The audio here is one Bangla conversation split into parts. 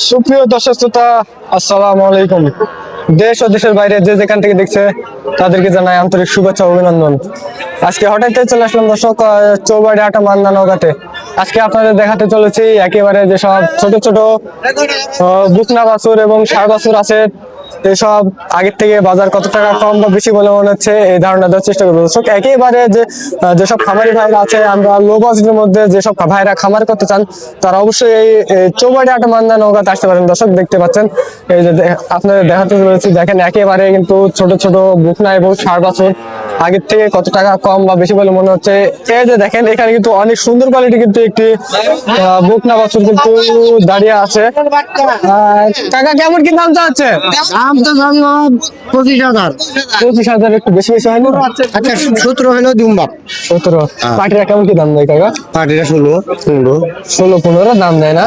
সুপ্রিয় দর্শক শ্রোতা, আসসালামু আলাইকুম। দেশ ও দেশের বাইরে যে যেখান থেকে দেখছে তাদেরকে জানাই আন্তরিক শুভেচ্ছা ও অভিনন্দন। আজকে হঠাৎ চলে আসলাম দর্শক চৌবাড়ি আটা মান্দা নৌকাতে। আজকে আপনাদের দেখাতে চলেছি একেবারে যেসব ছোট ছোট বুকনা বাছুর এবং ষাঁড় বাছুর আছে, এসব আগের থেকে বাজার কত টাকা কম বা বেশি বলে মনে হচ্ছে এই ধারণা দেওয়ার চেষ্টা করবো দর্শক। একেবারে যেসব খামারি ভাইরা আছে, আমরা লো বাজেটের মধ্যে যেসব ভাইরা খামার করতে চান তারা অবশ্যই এই চৌবাড়ি আটা মান্দা নৌকাতে আসতে পারেন। দর্শক দেখতে পাচ্ছেন, এই যে আপনাদের দেখাতে চলেছি, দেখেন একেবারে কিন্তু ছোট ছোট বুকনা এবং ষাঁড় বাছুর আগের থেকে কত টাকা কম বা বেশি বলে মনে হচ্ছে। এই যে দেখেন, এখানে কিন্তু অনেক সুন্দর কোয়ালিটি কিন্তু একটি বুকনা বাছুর কিন্তু দাঁড়িয়ে আছে। কাকা কেমন কি দাম চাচ্ছে? দাম তো ধরো 25,000। 25,000 একটু বেশি বেশি হয় না? আচ্ছা 17 হলো দুম্বা। 17। পাটিরা কেমন কি দাম দেয় কাকা? পাটিরা 16, 15, 16-15 দাম দেয় না?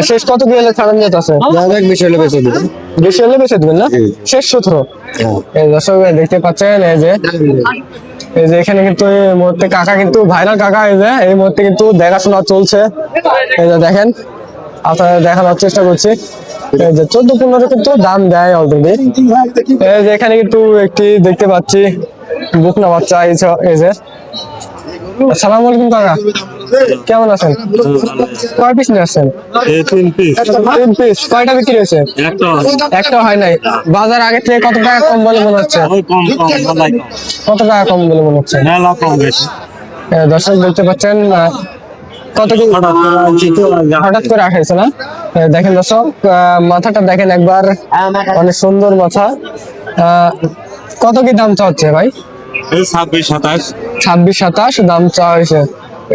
শেষ কত কি হলে ছাড়ান যেতে আছে? অনেক বেশি হলে বেশি দেবে। বেশি হলে বেশি দিবেন না? শেষ 17। এই দর্শক দেখতে পাচ্ছেন, এই যে এখানে কিন্তু এই মুহূর্তে কাকা কিন্তু ভাইরাল কাকা, এই মুহূর্তে কিন্তু দেখাশোনা চলছে। এই যে দেখেন, আপনাদের দেখানোর চেষ্টা করছি। এই যে 14-15 কিন্তু দাম দেয় অলরেডি। এই যে এখানে কিন্তু একটি দেখতে পাচ্ছি বুকনা বাচ্চা। এই যে আসসালামু আলাইকুম কাকা, কেমন আছেন? কয় পিস নিয়ে আসছেন? 3 পিস। 3 পিস। কয়টা বিক্রি হয়েছে? একটা হয় নাই। বাজার আগে থেকে কত টাকা কম বলে মনে হচ্ছে? কত টাকা কম বলে মনে হচ্ছে? দর্শক দেখতে পাচ্ছেন কত কি হঠাৎ করে আসছে না? দেখেন দর্শক, মাথাটা দেখেন একবার, অনেক সুন্দর মাথা। কত কি দাম চাচ্ছে ভাই? 26-27 দাম চাওয়া হয়েছে।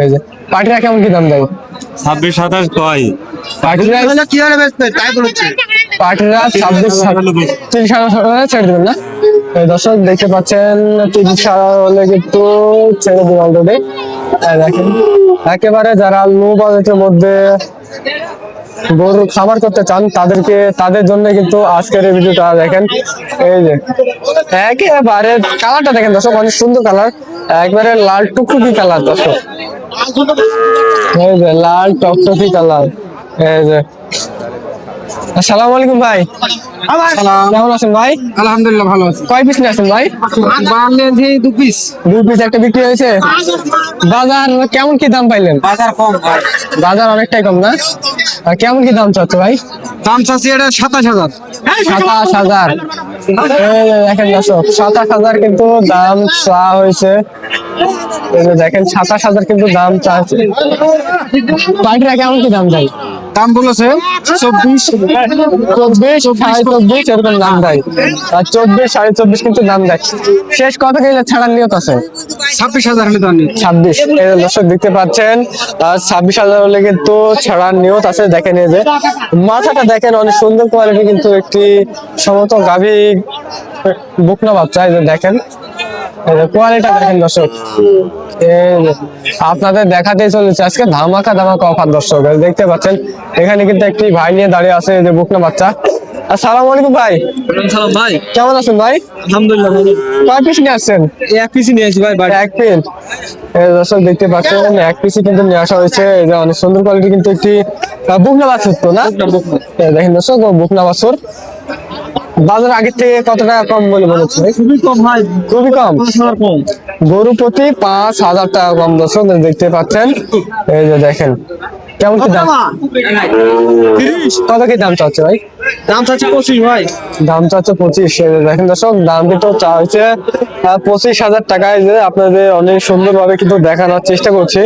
এই যে পাটিরা কেমন কি দাম দেয়? 26-27 কয় পাটিরা কি হলে বেচবে তাই বলছে। পাটিরা 30 ছেড়ে দেবেন না? দর্শক দেখতে পাচ্ছেন 30 হলে কিন্তু ছেড়ে দেবেন অলরেডি। দেখেন একেবারে যারা লো বাজেটের মধ্যে গরু খামার করতে চান তাদের জন্য কিন্তু আজকের এই ভিডিওটা দেখেন। এই যে একেবারে কালারটা দেখেন দর্শক, অনেক সুন্দর কালার, একবারে লাল টুকটুকি কালার দর্শক। এই যে লাল টকটকি কালার। এই যে আসসালামু আলাইকুম ভাই, কেমন আছেন ভাই? আলহামদুলিল্লাহ ভালো আছি। কয় পিস নিয়ে আসেন ভাই? 2 পিস। 2 পিস একটা বিক্রি হয়েছে। বাজার কেমন কি দাম পাইলেন? বাজার কম ভাই। বাজার অনেকটাই কম না? কেমন কি দাম চাচ্ছে ভাই? দাম চাচ্ছি এটা 27,000। 27,000। দেখেন দর্শক, 27,000 কিন্তু দাম চাওয়া হয়েছে। দেখেন 27,000 কিন্তু দাম চাচ্ছে। পাটিরা কেমন কি দাম চাই? দাম বলেছে 24, 24, 24 এরকম দাম দেয়। আর 24, 24.5 কিন্তু দাম দেয়। শেষ কত কিলো ছাড়ার নিয়ত আছে? 26,000 হলে দাম 26। দর্শক দেখতে পাচ্ছেন, 26,000 হলে কিন্তু ছাড়ার নিয়ত আছে। দেখেন এই যে মাথাটা দেখেন, অনেক সুন্দর কোয়ালিটি কিন্তু একটি সমত গাভী বুকনা বাচ্চা। এই যে দেখেন কোয়ালিটি দেখেন দর্শক। আপনাদের দেখাতে চলেছে আজকে ধামাকা অফার দর্শক। দেখতে পাচ্ছেন এখানে কিন্তু একটি ভাই নিয়ে দাঁড়িয়ে আছে, যে বুকনা বাচ্চা। আসসালামু আলাইকুম ভাই। সালাম ভাই, কেমন আছেন ভাই? আলহামদুলিল্লাহ ভালো। কয় পিস নিয়ে আসছেন? এক পিস নিয়ে আসি ভাই। এক পিস। দর্শক দেখতে পাচ্ছেন এক পিসই কিন্তু নিয়ে আসা হয়েছে। এই যে অনেক সুন্দর কোয়ালিটি কিন্তু একটি বুকনা বাছুর তো না? দেখেন দর্শক, বুকনা বাছুর বাজার আগের থেকে কত টাকা কম বলে মনে হচ্ছে? খুবই কম ভাই, খুবই কম। কম। গরু প্রতি 5,000 টাকা কম দর্শক দেখতে পাচ্ছেন। এই যে দেখেন কেমন কি দাম, কত কি দাম চাচ্ছে ভাই? দাম চাচ্ছি 25 ভাই। দাম চাচ্ছে 25। দেখেন দর্শক, দাম কিন্তু চা হয়েছে 25,000 টাকায়। যে আপনাদের অনেক সুন্দর ভাবে কিন্তু দেখানোর চেষ্টা করছে।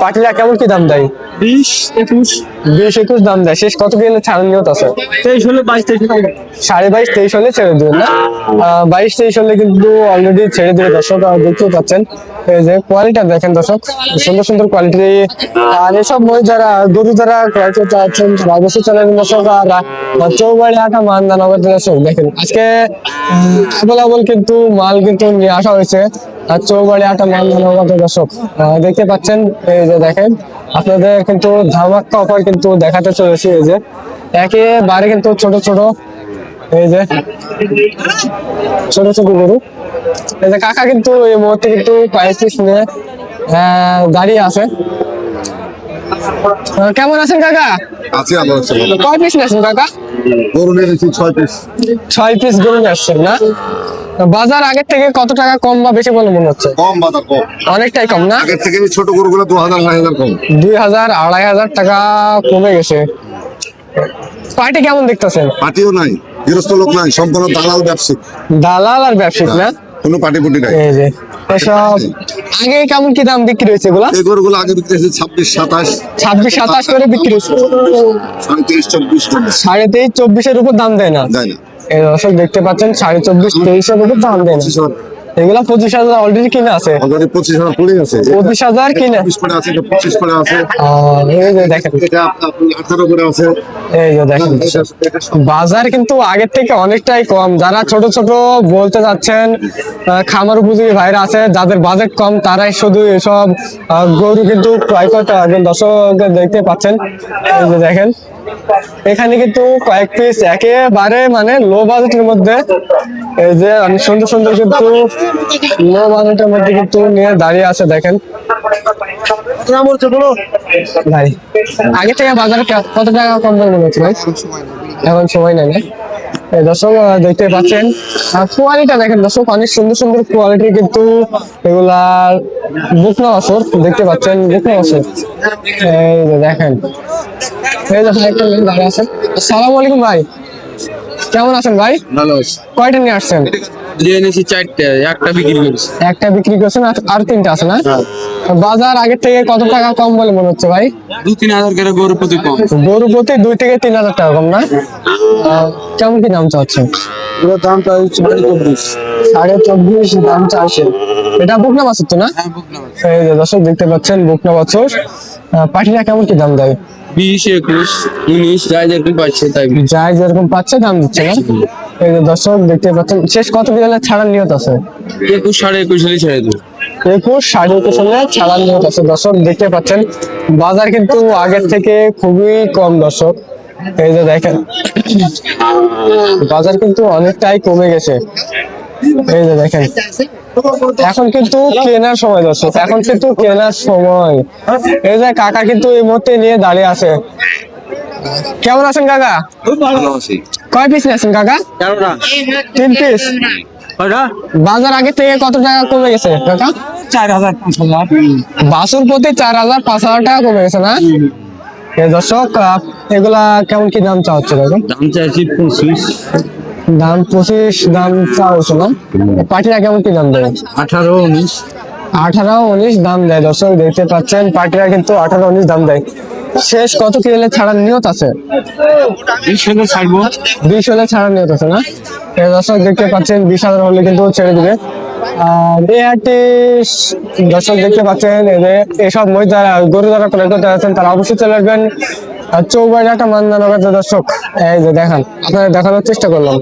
পাটিরা কেমন কি দাম দেয়? 20, 21, 20-21 দাম দেয়। শেষ কত গেলে ছাড়ার নিয়ত আছে? 23 হলে 22, 23। 22.5-23 হলে ছেড়ে দেবেন না? 22-23 হলে কিন্তু অলরেডি ছেড়ে দেবে দর্শক। দেখতেই পাচ্ছেন এই যে কোয়ালিটি দেখেন দর্শক, সুন্দর সুন্দর কোয়ালিটি। আর এসব যারা গরু যারা ক্রয় করতে চাচ্ছেন অবশ্যই চ্যানেল দর্শক। আর চৌবাড়ি আটা মান্দা নগর দর্শক দেখেন আজকে অ্যাভেলেবল কিন্তু মাল কিন্তু নিয়ে আসা হয়েছে। আর চৌবাড়ি আটা মান্দা নগর দর্শক দেখতে পাচ্ছেন। এই যে দেখেন আপনাদের কিন্তু ধামাকা অফার কিন্তু দেখাতে চলেছে। এই যে একেবারে কিন্তু ছোট ছোট, এই যে ছোট ছোট গরু। এই যে কাকা কিন্তু এই মুহূর্তে কিন্তু 5 পিস নিয়ে দাঁড়িয়ে আছে। কেমন আছেন কাকা? আছে আলো আছে কয় পিস নিয়েছেন কাকা? গরু নিয়েছি 6 পিস। 6 পিস গরু নিয়ে আসছেন না? বাজার আগের থেকে কত টাকা কম বা বেশি বলে মনে হচ্ছে? কম বাজার কম, অনেকটাই কম না? আগের থেকে এই ছোট গরুগুলো 2000 2000 কম। 2000 2500 টাকা কমে গেছে। পার্টি কেমন দেখতেছেন? পার্টিও নাই, গৃহস্থ লোক নাই, সম্পূর্ণ দালাল ব্যবসায়িক, দালাল আর ব্যবসায়িক না? কোনো পার্টি পুটি নাই। এই যে এসব আগে কেমন কি দাম বিক্রি হয়েছে এগুলা? এই গরুগুলো আগে বিক্রি হয়েছে 26 27, 26-27 করে বিক্রি হয়েছে। 33 24 টাকা 23-24 উপর দাম দেয় না। যায় না। এই দর্শক দেখতে পাচ্ছেন 24-23 উপর দাম দেয় না। 25,000 এগুলা 25,000 অলরেডি কিনে আছে। অলরেডি 25,000 পড়ে আছে। 25,000 কিনে। 20 পড়ে আছে, 25 পড়ে আছে, এই যে দেখেন, এটা আপনার 18 পড়ে আছে। এই যে দেখেন বাজার কিন্তু আগের থেকে অনেকটাই কম। যারা ছোট ছোট বলতে যাচ্ছেন খামার উপযোগী ভাইরা আছে, যাদের বাজেট কম, তারাই শুধু এসব গরু কিন্তু ক্রয় করতে পারবেন। দর্শক দেখতে পাচ্ছেন, এই যে দেখেন এখানে কিন্তু কয়েক পিস একেবারে মানে লো বাজেটের মধ্যে, এই যে অনেক সুন্দর সুন্দর কিন্তু লো বাজেটের মধ্যে কিন্তু নিয়ে দাঁড়িয়ে আছে। দেখেন ভাই, আগে থেকে বাজারে কত টাকা কম মনে হচ্ছে ভাই? এখন সময় নাই না? এই দর্শক দেখতে পাচ্ছেন কোয়ালিটিটা দেখেন দর্শক, অনেক সুন্দর সুন্দর কোয়ালিটি কিন্তু এগুলার। বুকনা বাছুর দেখতে পাচ্ছেন, বুকনা বাছুর। এই যে দেখেন, এই যে ভাই একটা লোক দাঁড়িয়ে আছেন। আসসালামু আলাইকুম ভাই, কেমন আছেন ভাই? ভালো আছে। কয়টা নিয়ে আসছেন? দিয়ে এনেছি 4টে, একটা বিক্রি করেছি। একটা বিক্রি করছেন, আর 3টা আছে না? বাজার আগের থেকে কত টাকা কম বলে মনে হচ্ছে ভাই? 2-3 হাজার করে গরু প্রতি কম। গরু প্রতি 2 থেকে 3 হাজার টাকা কম না? কেমন কি দাম চাচ্ছেন? পুরো দাম প্রায় 24,000। 24,500 দাম চাচ্ছে। এটা বুকনা বাছুর তো না? হ্যাঁ, বুক না। এই যে দর্শক দেখতে পাচ্ছেন বুকনা বাছুর। পাটিরা কেমন কি দাম দেয়? 20, 21, 19 যাই যেরকম পাচ্ছে তাই। যাই যেরকম পাচ্ছে দাম দিচ্ছে না? এই যে দর্শক দেখতে পাচ্ছেন, শেষ কত বিড়ালে ছাড়ার নিয়ত আছে? 21, 21.5 হলে ছেড়ে দেবো। 21, 21.5 হলে ছাড়ার নিয়ত আছে। দর্শক দেখতে পাচ্ছেন বাজার কিন্তু আগের থেকে খুবই কম। দর্শক এই যে দেখেন বাজার কিন্তু অনেকটাই কমে গেছে। এই যে দেখেন এখন কিন্তু কেনার সময়। দর্শক এখন কিন্তু কেনার সময়। এই যে কাকা কিন্তু এই মুহূর্তে নিয়ে দাঁড়িয়ে আছে। কেমন আছেন কাকা? ভালো আছি। কয় পিস নিয়েছেন কাকা? 13টা। 3 পিস। কয়টা? বাজার আগে থেকে কত টাকা কমে গেছে কাকা? 4,000, 5,000। বাছুর প্রতি 4,000-5,000 টাকা কমে গেছে না? এই দর্শক এগুলা কেমন কি দাম চাওয়া হচ্ছে কাকা? দাম চাইছি 25, দাম 25 দাম চাওয়া হচ্ছে না? পাটিরা কেমন কি দাম দেয়? 18, 19। 18-19 দাম দেয়। দর্শক দেখতে পাচ্ছেন পাটিরা কিন্তু 18-19 দাম দেয়। শেষ কত কি হলে ছাড়ার নিয়ত আছে? 20 হলে ছাড়বো। 20 হলে ছাড়ার নিয়ত আছে না? এই দর্শক দেখতে পাচ্ছেন 20,000 হলে কিন্তু ছেড়ে দিবে। আর এই হাটে দর্শক দেখতে পাচ্ছেন এসব মহিষ যারা গরু যারা ক্রয় করতে যাচ্ছেন তারা অবশ্যই চলে আসবেন চৌবাড়ি একটা মান্দানগর। দর্শক এই যে দেখান, আপনাদের দেখানোর চেষ্টা করলাম।